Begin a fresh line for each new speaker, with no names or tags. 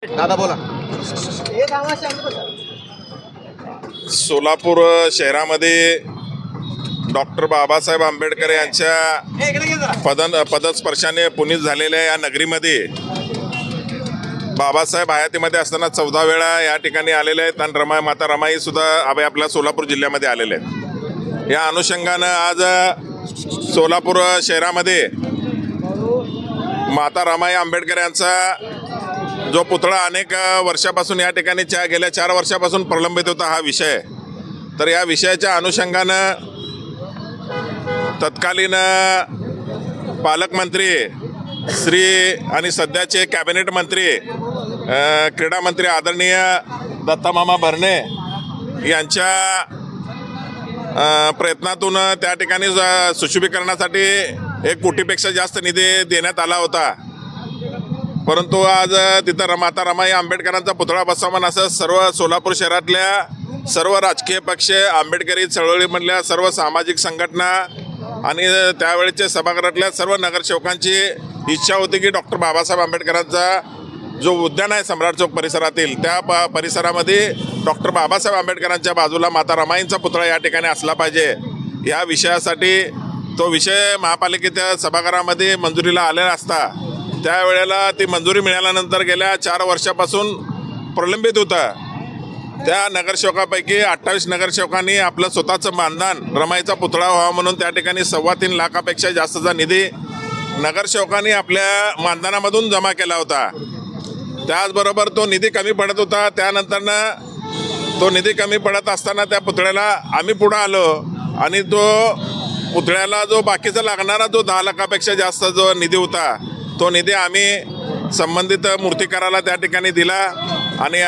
दादा बोला.
सोलापूर शहरामध्ये डॉक्टर बाबासाहेब आंबेडकर यांच्या पदस्पर्शाने पुनीत झालेल्या या नगरीमध्ये बाबासाहेब हयातीमध्ये असताना 14 वेळा या ठिकाणी आलेले आहेत आणि माता रमाई सुद्धा आपल्या सोलापूर जिल्ह्यामध्ये आलेले आहेत. या अनुषंगानं आज सोलापूर शहरामध्ये माता रमाई आंबेडकर यांचा जो पुतळा अनेक वर्षापासून या ठिकाणी गेल्या 4 वर्षापासून प्रलंबित होता हा विषय. तर या विषयाच्या अनुषंगानं तत्कालीन पालकमंत्री श्री आणि सध्याचे कॅबिनेट मंत्री क्रीडा मंत्री आदरणीय दत्तामामा भरणे यांच्या प्रयत्नातून त्या ठिकाणी सुशोभीकरणासाठी 1 कोटीपेक्षा जास्त निधी देण्यात आला होता. परंतु आज तिथं माता रमाई आंबेडकरांचा पुतळा बसवावा असं सर्व सोलापूर शहरातल्या सर्व राजकीय पक्ष, आंबेडकरी चळवळीमधल्या सर्व सामाजिक संघटना आणि त्यावेळेच्या सभागृहातल्या सर्व नगरसेवकांची इच्छा होती की डॉक्टर बाबासाहेब आंबेडकरांचा जो उद्यान आहे सम्राट चौक परिसरातील त्या परिसरामध्ये डॉक्टर बाबासाहेब आंबेडकरांच्या बाजूला माता रमाईंचा पुतळा या ठिकाणी असला पाहिजे. या विषयासाठी तो विषय महापालिकेच्या सभागृहामध्ये मंजुरीला आलेला असता त्यावेळेला ती मंजुरी मिळाल्यानंतर गेल्या 4 वर्षापासून प्रलंबित होता. त्या नगरसेवकापैकी 28 नगरसेवकांनी आपलं स्वतःचं मानधन रमाईचा पुतळा व्हावा म्हणून त्या ठिकाणी 3.25 लाखापेक्षा जास्तचा निधी नगरसेवकांनी आपल्या मानधनामधून जमा केला होता. त्याचबरोबर तो निधी कमी पडत होता. त्यानंतरनं तो निधी कमी पडत असताना त्या पुतळ्याला आम्ही पुढं आलो आणि तो पुतळ्याला जो बाकीचा लागणारा जो 10 लाखापेक्षा जास्त जो निधी होता तो निधी आम्ही संबंधित मूर्तिकाराला त्या ठिकाणी दिला आणि